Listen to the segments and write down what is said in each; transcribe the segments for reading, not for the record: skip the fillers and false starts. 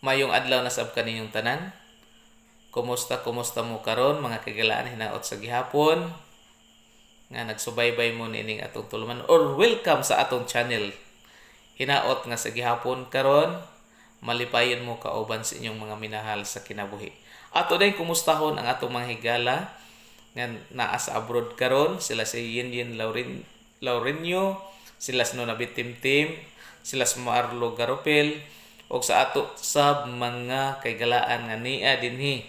Mayong adlaw na sab kaninyong tanan. Kumusta mo karon mga kagalaan hinaot sa gihapon nga nagsubaybay mo nining atong tuluman or welcome sa atong channel. Hinaot nga sa gihapon karon malipayon mo kauban sa inyong mga minahal sa kinabuhi. Ato din kumustahon ang atong mga higala nga naa sa abroad karon, sila si Yin Laurenio, sila si Nona Bitimtim, sila si Marlo Garopel, o sa ato sa mga kaygalaan nga niya dinhi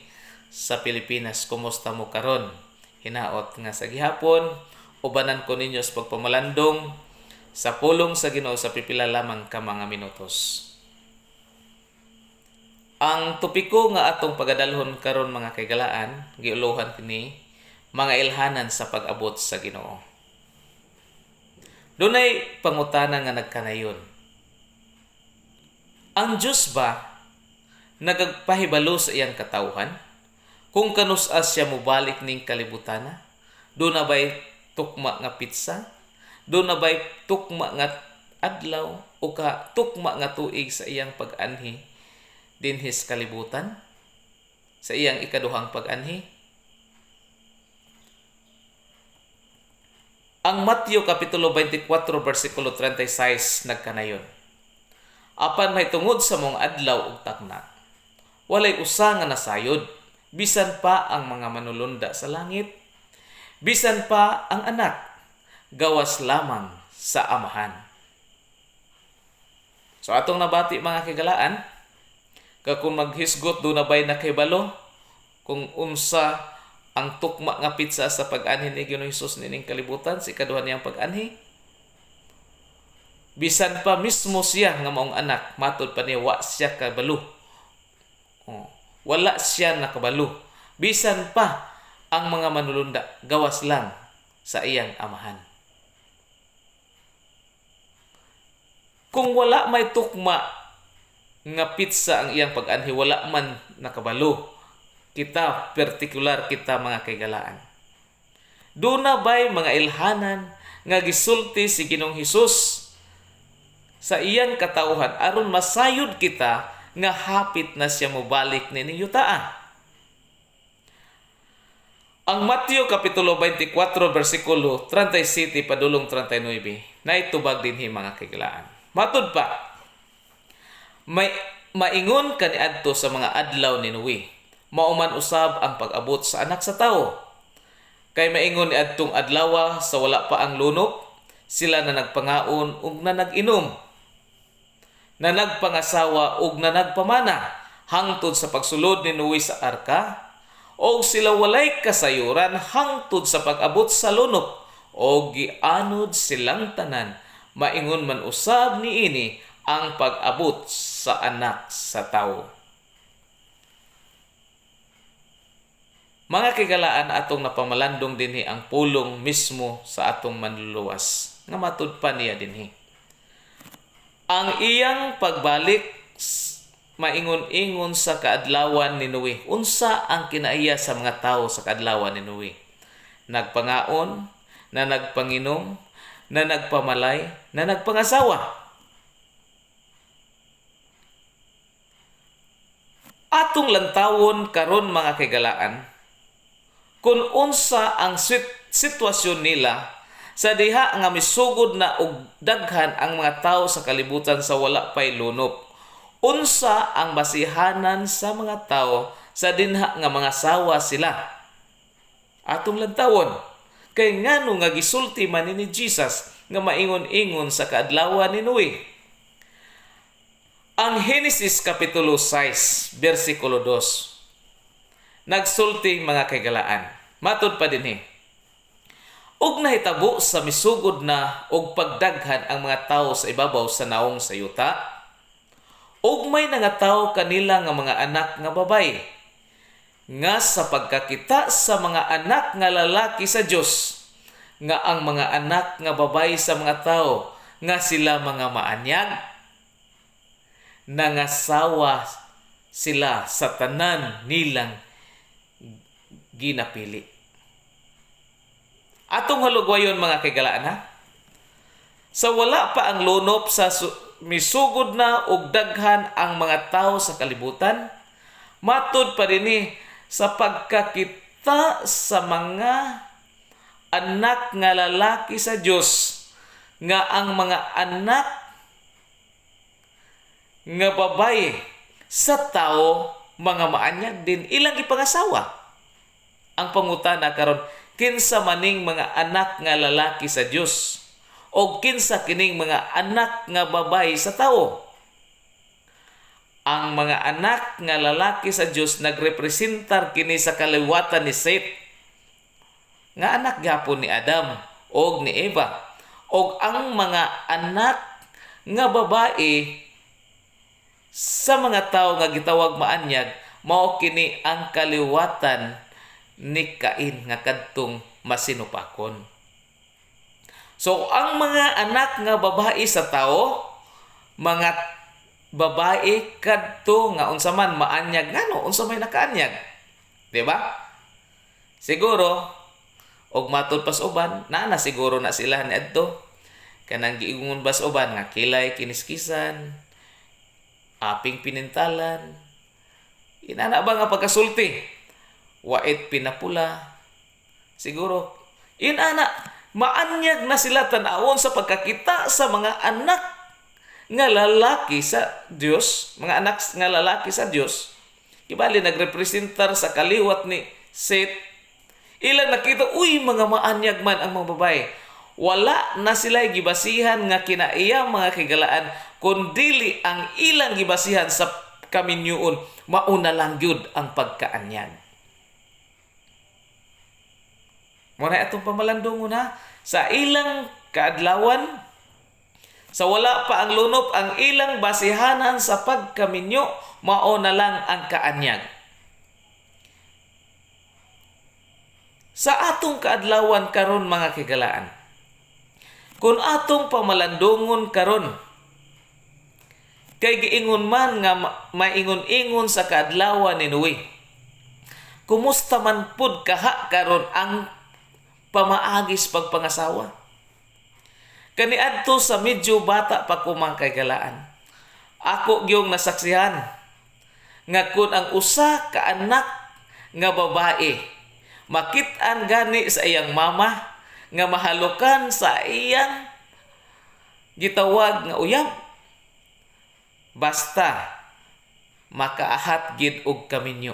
sa Pilipinas. Kumusta mo karon? Hinaot nga sa gihapon ubanan ko ninyo sa pagpamalandong sa pulong sa Ginoo sa pipila lamang ka mga minutos. Ang topiko nga atong pagadalhon karon mga kaygalaan, giuluhan kini mga ilhanan sa pag-abot sa Ginoo. Dunay pangutana nga nagkanayon. Ang Diyos ba nagpahibalo sa iyang katawhan? Kung kanus-a siya mubalik ning kalibutana? Doon na ba'y tukma nga pitsa? Doon na ba'y tukma nga adlaw? O ka tukma nga tuig sa iyang pag-anhi dinhis kalibutan? Sa iyang ikaduhang pag-anhi? Ang Mateo Kapitulo 24, versikulo 36 nagkanayon. Apan may tungod sa mong adlaw ug takna, walay usa nga nasayod, bisan pa ang mga manulunda sa langit, bisan pa ang anak, gawas lamang sa amahan. So atong nabati mga kagalaan, kung maghisgot do na bay nakahibalo, kung unsa ang tukma nga pitsa sa pag-anhi ni Ginoong Hesus nining kalibutan, si ikaduha niyang pag-anhi, bisan pa mismo siya nga maong anak, matod pa niya, wa siya kabalo. Wala siya nakabalo. Bisan pa ang mga manulunda, gawas lang sa iyang amahan. Kung wala may tukma nga pitsa ang iyang pag-anhi, wala man nakabalo, kita, partikular kita mga kaygalaan. Doon na ba'y mga ilhanan nga gisulti si Ginoong Hesus sa iyang katauhan aron masayod kita nga hapit na siya mobalik nining yutaan. Ang Mateo Kapitulo 24 versikulo 37 padulong 39 naitubag dinhi mga kaigalaan. Matud pa, may maingon kaniadto sa mga adlaw ni Noe, mauman usab ang pag-abot sa anak sa tao. Kay maingon ni adtong adlaw sa wala pa ang lunop, sila na nagpangaon ug na nag-inom, na nagpangasawa ug na nagpamana hangtod sa pagsulod ni Noe sa arka, o sila walay kasayuran hangtod sa pag-abot sa lunop, o gianod silang tanan, maingon man usab niini ang pag-abot sa anak sa tawo. Mga kagalaan, atong napamalandong dinhi ang pulong mismo sa atong manluluwas nga matud pa niya dinhi. Ang iyang pagbalik maingon-ingon sa kaadlawan ni Noe. Unsa ang kinaiya sa mga tawo sa kaadlawan ni Noe? Nagpangaon, na nagpanginom, na nagpamalay, na nagpangasawa. Atong lantawon karon mga kagalaan, kung unsa ang sitwasyon nila sa diha nga misugod na og daghan ang mga tawo sa kalibutan sa wala pay lunop. Unsa ang basihanan sa mga tawo sa dinha nga mga sawa sila? Atong lantawon, kay ngano nga gisulti man ni Jesus nga maingon-ingon sa kaadlawan ni Noe. Ang Genesis Kapitulo 6 versikulo 2 nagsulti mga kagalaan. Matud pa dinhi, ug nahitabo sa misugod na og pagdaghan ang mga tawo sa ibabaw sa naong sa yuta, ug may nangataw kanila nga mga anak nga babay, nga sa pagkakita sa mga anak nga lalaki sa Dios, nga ang mga anak nga babay sa mga tawo nga sila mga maanyag, nangasawa sila sa tanan nilang ginapili. Atong halugwayon mga kagalaan ha, sa wala pa ang lunop sa misugod na og daghan ang mga tawo sa kalibutan, matud pa dinhi sa pagkakita sa mga anak nga lalaki sa Dios, nga ang mga anak nga babaye sa tao mga maanyag din ilang ipangasawa. Ang pangutana karon, kinsa maning mga anak nga lalaki sa Dios o kinsa kining mga anak nga babaye sa tao? Ang mga anak nga lalaki sa Dios nagrepresentar kini sa kaliwatan ni Seth, nga anak gyapon ni Adam og ni Eva. Og ang mga anak nga babae sa mga tawo nga gitawag maanyag, mao kini ang kaliwatan ni Cain nga kadtong masinupakon. So ang mga anak nga babae sa tawo, mga babae kadto nga unsa man maanyag ngano, unsa may nakaanyag, di ba? Siguro og matud pas uban na siguro na sila ni adto kanang giingon bas uban nga kilay kiniskisan, aping pinintalan, inana ba nga pagkasulti, wait pinapula, siguro inana maanyag na sila tan-awon sa pagkakita sa mga anak nga lalaki sa Dios, mga anak nga lalaki sa Dios. Ibali nagrepresentar sa kaliwat ni Seth. Ilang nakita, uy, mga maanyag man ang mga babae. Wala na sila gibasihan nga kinaiyang mga kigalaan, kundili ang ilang gibasihan sa kaminyoon, mauna lang gyud ang pagkaanyag. Muna itong pamalandungon ha, sa ilang kaadlawan, sa wala pa ang lunop, ang ilang basihanan sa pagkaminyo, mauna lang ang kaanyag. Sa atong kaadlawan karon mga kigalaan, kung atong pamalandungon karon, kay giingon man nga maingon-ingon sa kaadlawan ni Noe, kumusta man pud kaha karon ang pamaagis pagpangasawa? Kaniadto sa medyo bata pa ko mga kagalaan, ako gyung nasaksihan nga kun ang usa ka anak nga babae makit-an gani sa iyang mama nga mahalukan sa iyang gitawag nga uyab, basta makaahat gid og kaminyo.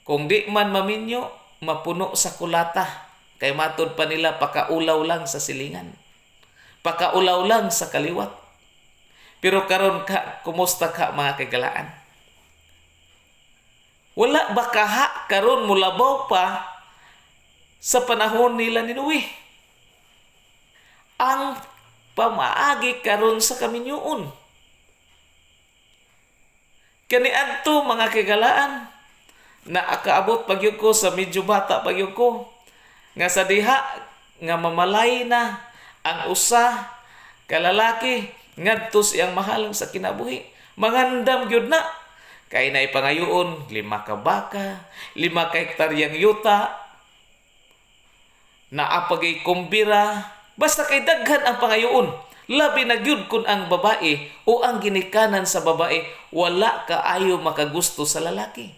Kung di man maminyo, mapuno sa kulata. Kay matod pa nila, pakaulaw lang sa silingan, pakaulaw lang sa kaliwat. Pero karon ka, kumusta ka mga kagalaan? Wala ba kaha karon mulabaw pa sa panahon nila ni Noe? Ang pamaagi karon sa kaminyoon. Kaniadto mga kagalaan, naakaabot pagyud ko sa medyo bata pagyud ko, nga sa diha nga mamalay na ang usa ka lalaki ngadto siyang mahalang sa kinabuhi, mangandam gyud na kay nay pangayoon 5 ka baka, 5 ka hektaryang yuta, naapagay kumbira, basta kay daghan ang pangayoon. Labi na gyud kun ang babae o ang ginikanan sa babae wala kaayo makagusto sa lalaki.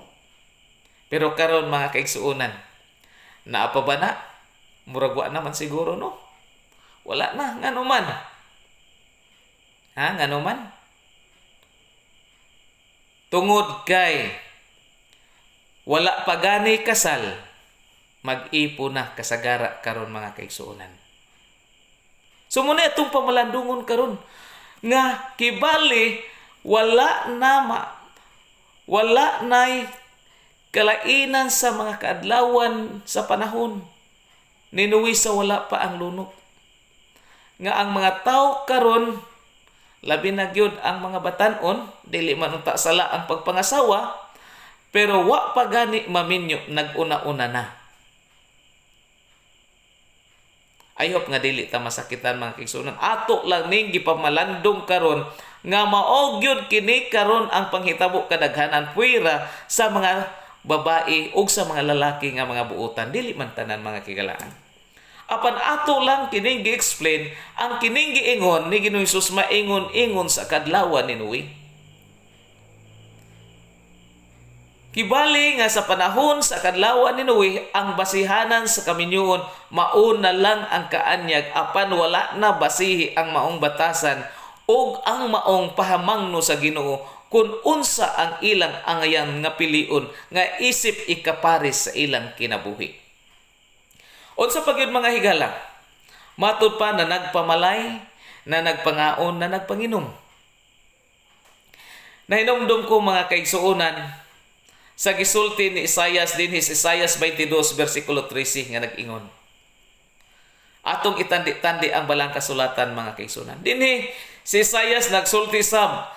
Pero karon mga kaigsuonan, naapa ba na? Murag wa naman siguro, no? Wala na, ngano man. Ha, ngano man? Tungod kay wala pa gani kasal, mag-ipo na kasagara karon mga kaigsuonan. So muna itong pamalandungon karon nga kibali wala nay kalainan sa mga kaadlawan sa panahon ni Noe sa wala pa ang lunok. Nga ang mga tao karon, labi na gyud ang mga batan-on, dili man unta sala ang pagpangasawa, pero wa pa gani maminyo, nag-una-una na. I hope nga dili ta masakitan mga kaigsuonan. Ato lang ning gipamalandong karon nga mao gyud kini karon ang panghitabo kadaghanan puwira sa mga babae o sa mga lalaki nga mga buotan, dili man tanan mga kigalaan. Apan ato lang kining gi-explain ang kining giingon ni Ginoong Hesus maingon-ingon sa kadlawan ni Noe. Kibali nga sa panahon sa kadlawan ni Noe, ang basihanan sa kaminyoon mauna lang ang kaanyag apan wala na basihi ang maong batasan ug ang maong pahamangno sa Ginoo kung unsa ang ilang angayan nga pilion nga isip ikapares sa ilang kinabuhi. Unsa pa gyud mga higala? Matud pa na nagpamalay, na nagpangaon, na nagpanginom. Nahinumdum ko mga kaigsuonan sa gisulti ni Isaias dinhis Isaias 22 versikulo 13 nga nag-ingon. Atong itandi-tandi ang balang kasulatan mga kaigsuonan. Dinhi si Isaias nagsulti sa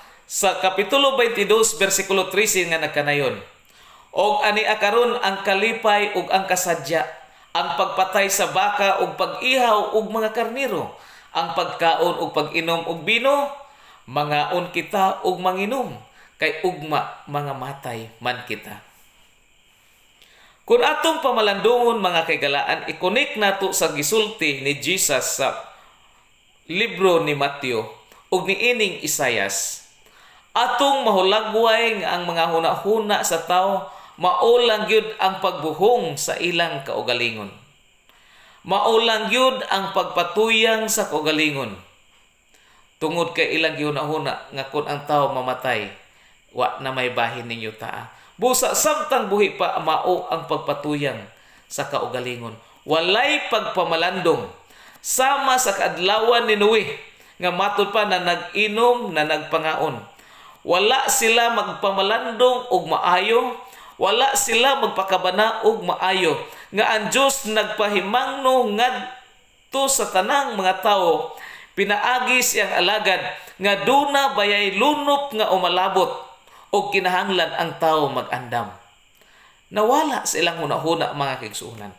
kapitulo 22 versikulo 13 nga nagkanayon. Og ani akaron ang kalipay ug ang kasadya, ang pagpatay sa baka ug pag-ihaw ug mga karniro, ang pagkaon ug pag-inom og bino, mangaon kita ug manginom, kay ugma mga matay man kita. Kung atong pamalandungon mga kaigalaan, ikonik nato sa gisulti ni Jesus sa libro ni Mateo ug ni ining Isaias. Atong mahulagway nga ang mga hunahuna sa tao maulang gyud ang pagbuhong sa ilang kaugalingon. Maulang gyud ang pagpatuyang sa kaugalingon. Tungod kay ilang gihunahuna nga kun ang tao mamatay, wa na may bahin ninyo taa. Busa samtang buhi pa mao ang pagpatuyang sa kaugalingon. Walay pagpamalandong sama sa kaadlawan ni Noe nga matud pa na nag-inom na nagpangaon. Wala sila magpamalandong og maayo, wala sila magpakabana og maayo nga ang Dios nagpahimangno ngadto sa tanang mga tawo, pinaagi siyang alagad nga duna bayay lunop nga umalabot og kinahanglan ang tawo mag-andam. Nawala silang hunahuna mga kaigsuonan.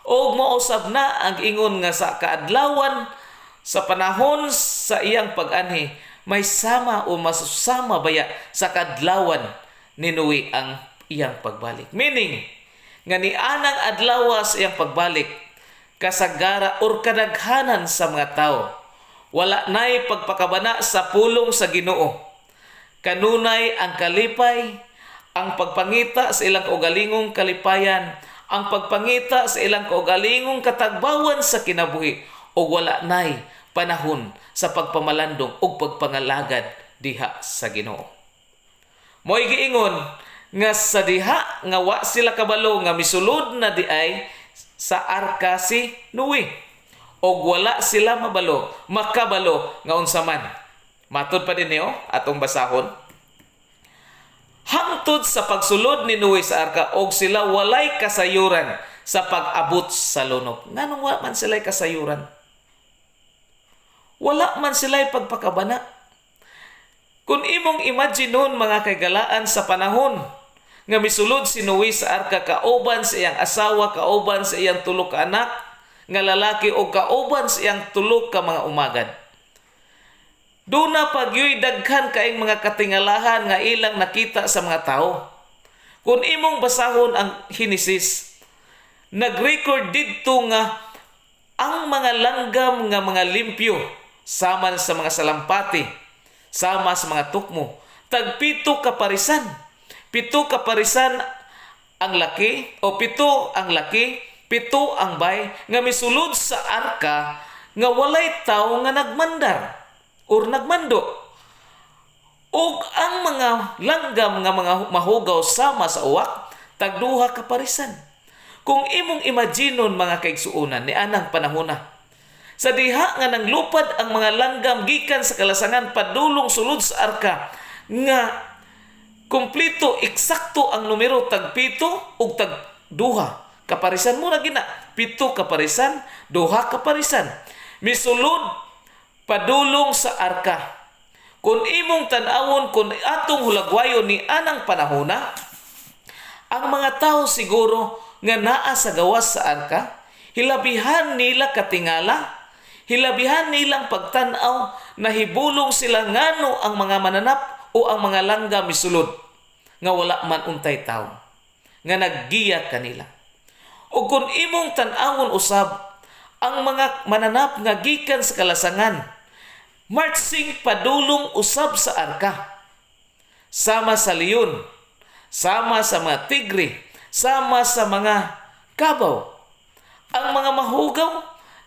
Og mausab na ang ingon nga sa kaadlawan sa panahon sa iyang pag-anhi, may sama o masusama baya sa kadlawan ni Noe ang iyang pagbalik. Meaning, nga ni anang adlaw sa iyang pagbalik, kasagara or kadaghanan sa mga tao, wala na'y pagpakabana sa pulong sa Ginoo. Kanunay ang kalipay, ang pagpangita sa ilang kaugalingong kalipayan, ang pagpangita sa ilang kaugalingong katagbawan sa kinabuhi, o wala na'y panahon sa pagpamalandong o pagpangalagad diha sa Ginoo. Mo'y giingon nga sa diha nga wa sila kabalo nga misulod na diay sa arka si Noe, og wala sila makabalo nga unsa man. Matud pa din niyo atong basahon. Hangtod sa pagsulod ni Noe sa arka, og sila walay kasayuran sa pag-abot sa lunok. Nganong wa man sila kasayuran? Wala man sila'y pagpakabana. Kung imong imagine nun mga kaigalaan sa panahon nga misulod si Noe sa arka, kauban sa iyang asawa, kauban sa iyang tulo ka anak nga lalaki o kauban sa iyang tulo ka mga umagad. Doon na pagyoy daghan kaing mga katingalahan nga ilang nakita sa mga tao. Kung imong basahon ang Henesis, nag-record dito nga ang mga langgam nga mga limpyo sama sa mga salampati, sama sa mga tukmo, tagpito kaparisan. Pito kaparisan ang laki, o pito ang laki, pito ang bay, nga misulod sa arka, nga walay tao nga nagmandar, or nagmando. Og ang mga langgam nga mga mahugaw sama sa uwak, tagduha kaparisan. Kung imong imaginon mga kaigsuonan ni anang panahona, sa diha nga nang lupad ang mga langgam gikan sa kalasangan padulong sulod sa arka, nga kumplito eksakto ang numero tagpito ug tagduha kaparisan mo na gina. Pito kaparisan, duha kaparisan, misulod padulong sa arka. Kung imong tan-awon, kung atong hulagwayon ni anang panahona, ang mga tao siguro nga naa sa gawas sa arka, hilabihan nila katingala, hilabihan nilang pagtanaw, nahibulong sila ngano ang mga mananap o ang mga langga misulod, nga wala man untay tao, nga naggiya kanila. O kung imong tan-awon usab ang mga mananap nga gikan sa kalasangan, marching padulong usab sa arka, sama sa leon, sama sa mga tigre, sama sa mga kabaw. Ang mga mahugaw,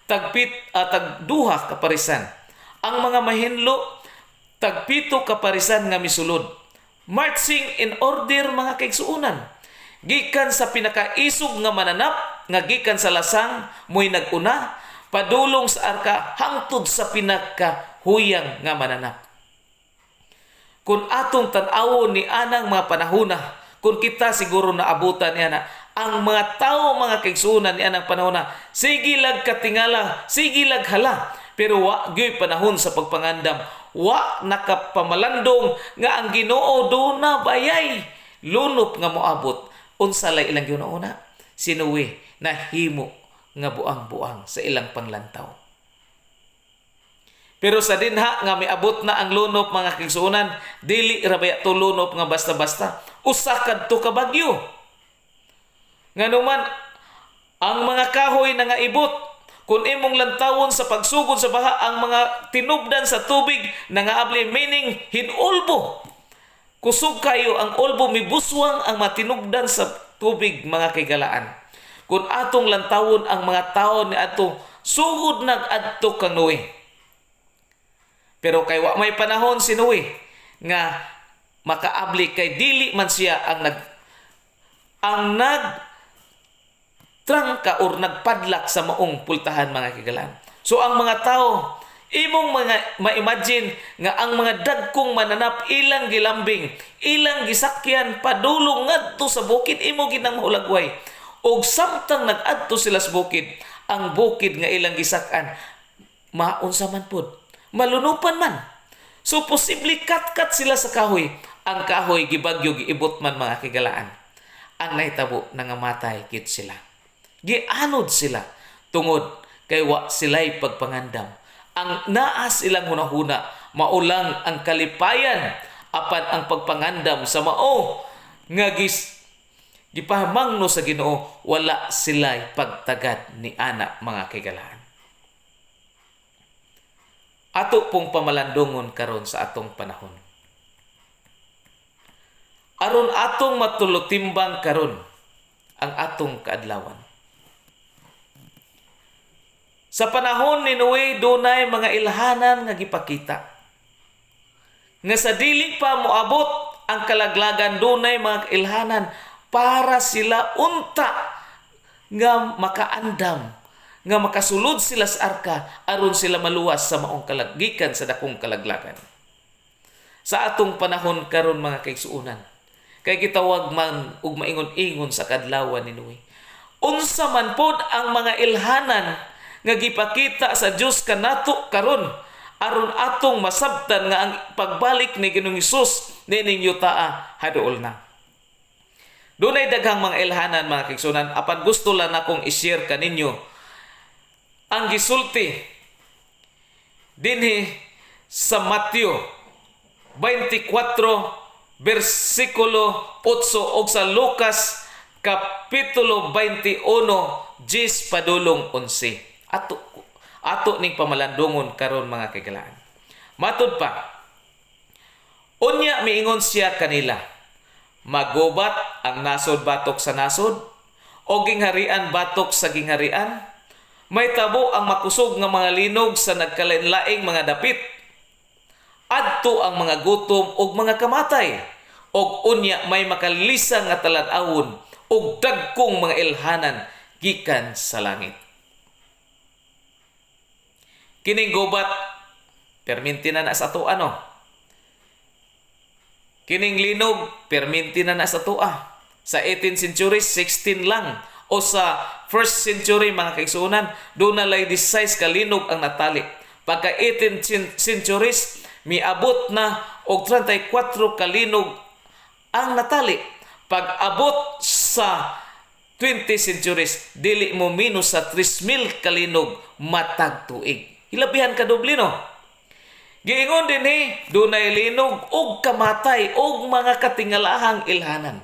tagduha kaparisan. Ang mga mahinlo, tagpito kaparisan nga misulod. Marching in order mga kaigsuunan. Gikan sa pinakaisog nga mananap, nga gikan sa lasang, mo'y naguna, padulong sa arka, hangtod sa pinakahuyang nga mananap. Kung atong tan-awon ni anang mga panahuna, kung kita siguro naabutan niya na, ang mga tao, mga kaigsuunan ni anang panahon na, sige lag katingala, sige lag hala, pero wa gyoy panahon sa pagpangandam, wa nakapamalandong nga ang Ginoo do na bayay, lunop nga moabot. Unsalay ilang Ginoo sinuwi na himo nga buang-buang sa ilang panglantaw. Pero sa dinha nga miabot na ang lunop mga kaigsuunan, dili ra baya to lunop nga basta-basta, usa kadto ka bagyo. Nganuman ang mga kahoy na nga ibot, kung imong lantawon sa pagsugod sa baha, ang mga tinubdan sa tubig na nga abli, meaning hinulbo. Kusog kayo ang ulbo, mibuswang ang matinubdan sa tubig mga kaigalaan. Kung atong lantawon ang mga tao ni ato, sugod nag-adto kang Noe. Pero kay wa may panahon si Noe nga makaabli, kay dili man siya ang trangka or nagpadlak sa maong pultahan mga kigalan. So ang mga tao, imong mga ma-imagine nga ang mga dagkong mananap ilang gilambing, ilang gisakyan padulong ngadto sa bukid, imo ginang maulagway. Og samtang nag-adto sila sa bukid, ang bukid nga ilang gisakan maunsa man pod, malunupan man. So posible kat-kat sila sa kahoy, ang kahoy gibagyo giibot man mga kigalaan. Ang nahitabo nangamatay kit sila. Gianod sila tungod kay wa sila'y pagpangandam. Ang naas ilang hunahuna, maulang ang kalipayan apan ang pagpangandam sa mao nga gipahamangno sa Ginoo, wala sila'y pagtagad ni ana mga kaigalaan. Ato pong pamalandungon karon sa atong panahon. Aron atong matulutimbang karon ang atong kaadlawan. Sa panahon ni Noe, dunay mga ilhanan nga gipakita. Nga sa dili pa moabot ang kalaglagan, dunay mga ilhanan para sila unta nga makaandam, nga makasulod sila sa arka aron sila maluwas sa maong kalaggikan sa dakong kalaglagan. Sa atong panahon karon mga kaigsuunan, kay gitawag man og maingon-ingon sa kadlawan ni Noe. Unsa man pod ang mga ilhanan nga gipakita sa Dios kanato karon aron atong masabtan nga ang pagbalik ni Ginoong Hesus nining yutaa haduol na. Dunay daghang mga ilhanan mga kaigsuunan, apan gusto lang akong i-share kaninyo ang gisulti dinhi sa Mateo 24 versikulo 8 og sa Lucas kapitulo 21 10 padulong 11. Ato ning pamalandungon karon mga kaigalaan. Matud pa, unya miingon siya kanila, magubat ang nasod batok sa nasod, o gingharian batok sa gingharian, may tabo ang makusog nga mga linog sa nagkalainlaing mga dapit, adto ang mga gutom og mga kamatay, og unya may makalisang nga talad-awon og dagkong mga ilhanan gikan sa langit. Kining gubat, perminti na sa tuwa, no? Kining linog, perminti na sa tuwa. Sa 18th century, 16 lang. O sa 1st century, mga kaigsuunan, doon na lay 16 kalinog ang natali. Pagka 18th centuries, miabot na og 34 kalinog ang natali. Pag abot sa 20th centuries, dili mo minus sa 3,000 kalinog matag tuig. Hilabihan ka doble, no? Giingon din dunay linog og kamatay og mga katingalahang ilhanan.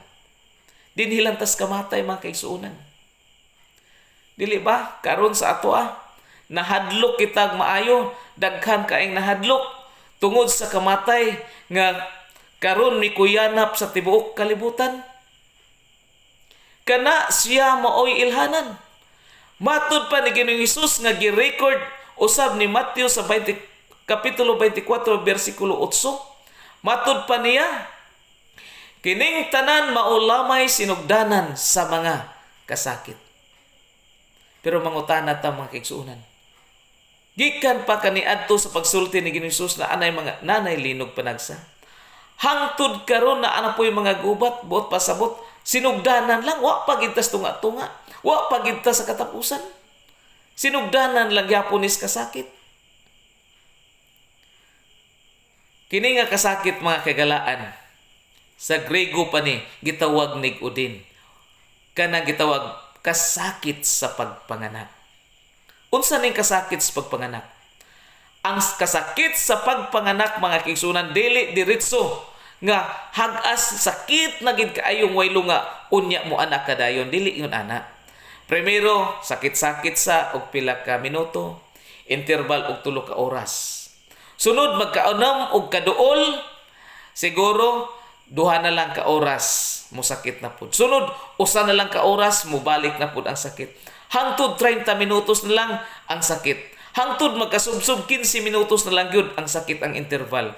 Dinhilantas kamatay mga kaigsuunan. Dili ba? Karon sa ato nahadlok kitag maayo, daghan kaayong nahadlok tungod sa kamatay nga karon ni kuyanap sa tibuok kalibutan. Kana siya maoy ilhanan. Matud pa ni Ginoong Hesus nga gi-record usab ni Matthew sa kapitulo 24 bersikulo 8. Matud pa niya, kining tanan maulamay sinugdanan sa mga kasakit. Pero mangutana ta mga kaigsuonan, gikan pa kaniadto sa pagsulti ni Ginoong Hesus na anay mga nanay linog panagsa, hangtod karon na ana po'y mga gubat buot pasabot, sinugdanan lang, wa pagintas tunga-tunga, wa pagintas sa katapusan. Sinugdanan lang gyapon is kasakit. Kini nga kasakit mga kagalaan, sa Grego pa ni gitawag nig-udin. Kana gitawag kasakit sa pagpanganak. Unsa ning kasakit sa pagpanganak? Ang kasakit sa pagpanganak mga kaigsuonan dili diretso nga hag-as sakit na gid kaayong waylo nga unya mo anak kadayon, dili yun ana. Primero, sakit-sakit sa og pila ka minuto, interval og 3 ka oras. Sunod magkaunam og kaduol, siguro duha na lang ka oras mo sakit na pud. Sunod usa na lang ka oras mo balik na pud ang sakit. Hangtod 30 minutos na lang ang sakit. Hangtod magkasubsob 15 minutos na lang gyud ang sakit ang interval.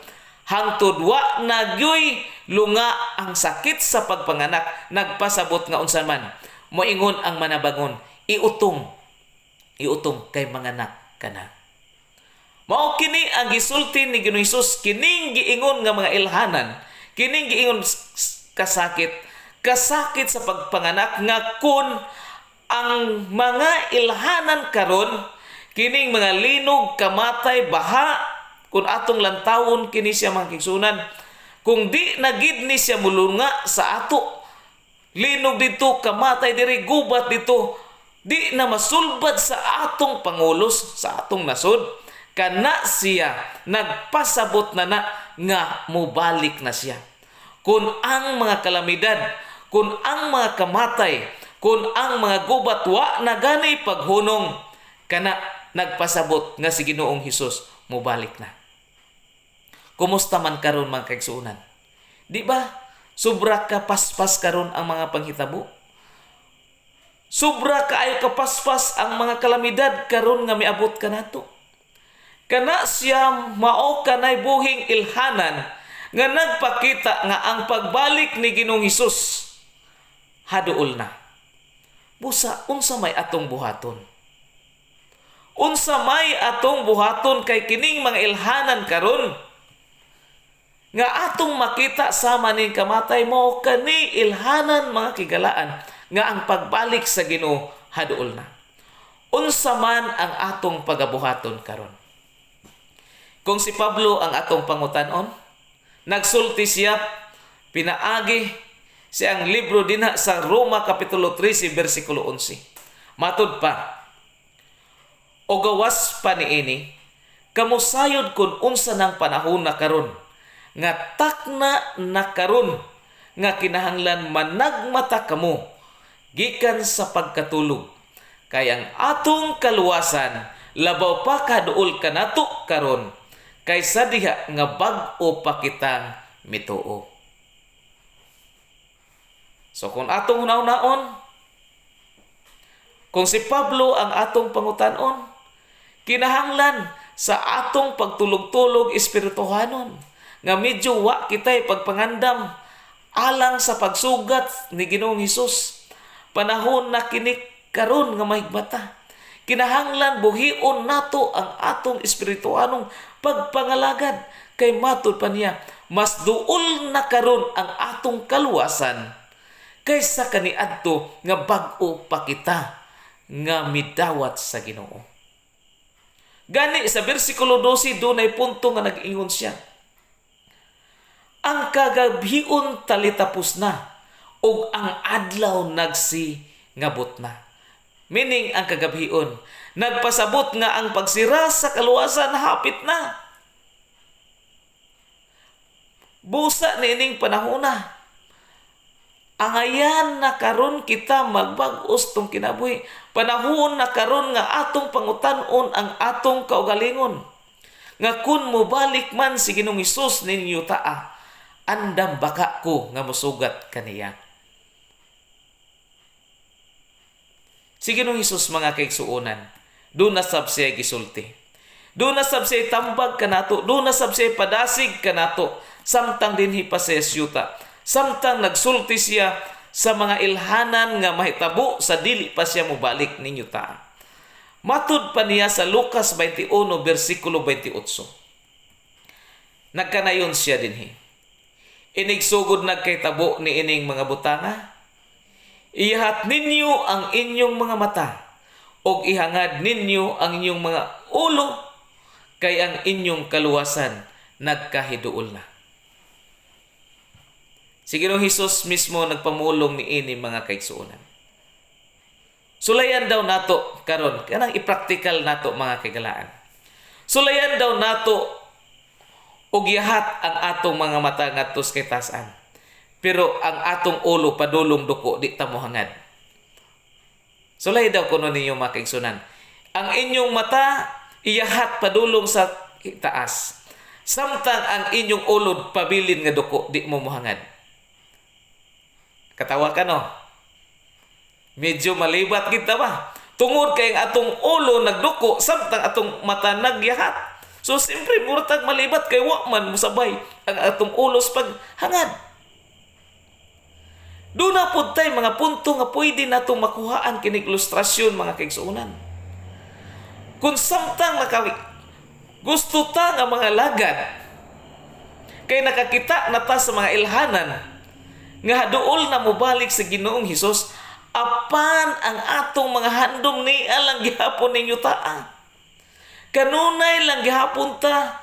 Hangtod wa na gyoy lunga ang sakit sa pagpanganak, nagpasabot nga unsa man moingon ang manabangon, iutong kay manganak kana. Mao kini ang gisulti ni Ginoong Hesus, kining giingon nga mga ilhanan, kining giingon kasakit sa pagpanganak nga kun ang mga ilhanan karon kining mga linog, kamatay, baha, kung atong lantawon kini siya mga kaigsuonan, kung di nagid ni siya mulunga sa ato, linog dito, kamatay diri, gubat dito, di na masulbad sa atong pangulos, sa atong nasod, kana siya nagpasabot na nga mubalik na siya. Kung ang mga kalamidad, kung ang mga kamatay, kung ang mga gubat wa na gani paghunong, kana nagpasabot nga si Ginoong Hesus mubalik na. Kumusta man karon mga kaigsuonan? Di ba? Sobra ka paspas karon ang mga panghitabo. Sobra kaayo kapaspas ang mga kalamidad karon nga miabot kanato. Kana siya mao kanay buhing ilhanan nga nagpakita nga ang pagbalik ni Ginoong Hesus haduol na. Busa unsa may atong buhaton? Unsa may atong buhaton kay kining mga ilhanan karon nga atong makita sama ning kamatay mo kani ilhanan mga kigalaan nga ang pagbalik sa Ginoo haduol na. Unsa man ang atong pagabuhaton karon? Kung si Pablo ang atong pangutan-on, nagsulti siya, pinaagi siyang libro dinha sa Roma kapitulo 13 bersikulo 11. Matud pa, o gawas pa niini, kamusayod kun unsa ng panahon na karon, nga takna na karon, nga kinahanglan managmata kamo, gikan sa pagkatulog, kay ang atong kaluwasan, labaw pa kaduol kanato karon, kaysa diha nga bag-o pa kitang mituo. So kung atong hunaw-naon, kung si Pablo ang atong pangutan-on, kinahanglan sa atong pagtulog-tulog espirituhanon, nga medyo wa kita'y pagpangandam alang sa pagsugat ni Ginoong Hesus. Panahon na kini karon nga mahigbata. Kinahanglan buhion nato ang atong espirituhanong pagpangalagad, kay matud pa niya, mas duol na karon ang atong kaluwasan kaysa kaniadto nga bag-o pa kita nga midawat sa Ginoo. Gani sa bersikulo 12 dunay punto nga nag-ingon siya. Ang kagabion talitapos na ug ang adlaw ngabot na. Meaning ang kagabion nagpasabot nga ang pagsira sa kaluwasan hapit na. Busa niining panahon na. Angayan na karon kita magbag-os tong kinabuhi. Panahon na karon nga atong pangutan-on ang atong kaugalingon. Nga kun mobalik man si Ginoong Hesus ninyo taa, andam baka ko nga mosugat kaniya. Si Ginoong Hesus mga kaigsuonan, doon na sab siya gisulti. Doon na sab siya tambag kanato, doon na sab siya padasig kanato, samtang dinhi pa siya syuta. Samtang nagsulti siya sa mga ilhanan nga mahitabo sa dili pa siya mobalik ninyo ta. Matud pa niya sa Lucas 21 versikulo 28. Nagkanayon siya dinhi. Inigsugod nagkahitabo ni ining mga butanga. Iyahat ninyo ang inyong mga mata og ihangad ninyo ang inyong mga ulo kay ang inyong kaluwasan nagkahiduol na. Si Ginoong Hesus mismo nagpamulong ni ini mga kaigsuonan. Sulayan daw nato karon, kanang ipraktikal nato mga kagalaan. Sulayan daw nato og yahat ang atong mga mata ngadto kay tas-an. Pero ang atong ulo padulong duko di ta mohangad. Sulay daw kuno ninyo mga kaigsuonan. Ang inyong mata iyahat padulong sa taas. Samtang ang inyong ulod pabilin nga duko di mo mohangad. Katawa ka no? Medyo malibat kita ba? Tungod kay ang atong ulo nagduko, samtang atong mata nagyahat. So siyempre murtag malibat kay wa man musabay ang atong ulos paghangad. Doon na po tayo mga punto nga pwede natong makuhaan kining ilustrasyon mga kaigsuonan. Kung samtang gusto ta nga mga lagad, kay nakakita na ta sa mga ilhanan, nga dool na mobalik sa Ginoong Hesus, apan ang atong mga handom ni alang gihapon ninyo taa. Kanunay lang gihapon ta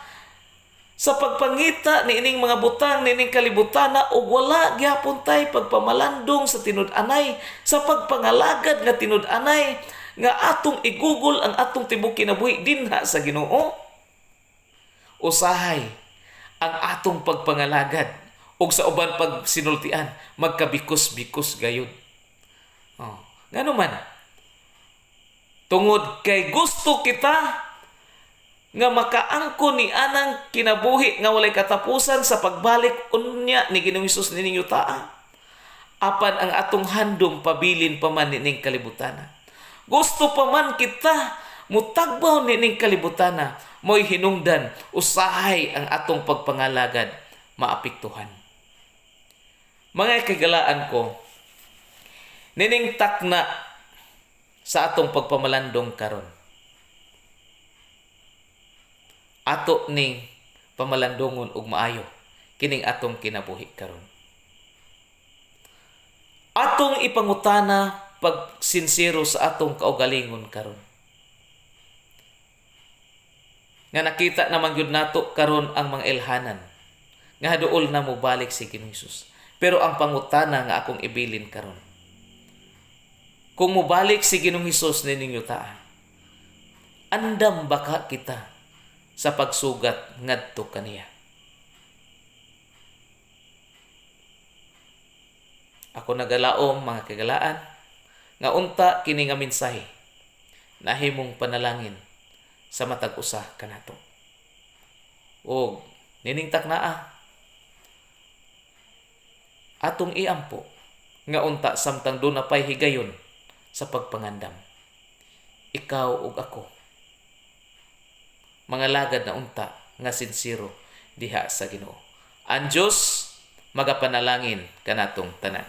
sa pagpangita ni ining mga butang ni ining kalibutana ug wala gihapon tay pagpamalandong sa tinud-anay, sa pagpangalagad nga tinud-anay nga atong igugol ang atong tibuok kinabuhi dinha sa Ginoo. Usahay ang atong pagpangalagad ug sa uban pag sinultian magkabikos-bikos gayud. Ngano man tungod kay gusto kita nga makaangko ni anang kinabuhi nga walay katapusan sa pagbalik unya ni Ginoong Hesus nininyo taa, apan ang atong handom pabilin pa man nining kalibutana. Gusto pa man kita mutagbaw nining kalibutana, mo'y hinungdan usahay ang atong pagpangalagad maapektuhan. Mga kagalaan ko, nining takna sa atong pagpamalandong karon. Ato ning pamalandongon og maayo kining atong kinabuhi karon. Atong ipangutana pag sincero sa atong kaugalingon karon. Nga nakita naman gyud nato karon ang mga ilhanan nga duol na mo balik si Ginoong Hesus. Pero ang pangutana nga akong ibilin karon, kung mobalik si Ginoong Hesus nininyo taa, andam baka kita sa pagsugat ngadto kaniya? Ako nagalaom mga kagalaan nga unta kini nga mensahe nahimong panalangin sa matag usa kanato. Og nining taknaa atong iampo nga unta samtang doon na pa'y higayon sa pagpangandam. Ikaw ug ako, mga lagad na unta nga sincero diha sa Ginoo. Ang Diyos magapanalangin kanatong tanan.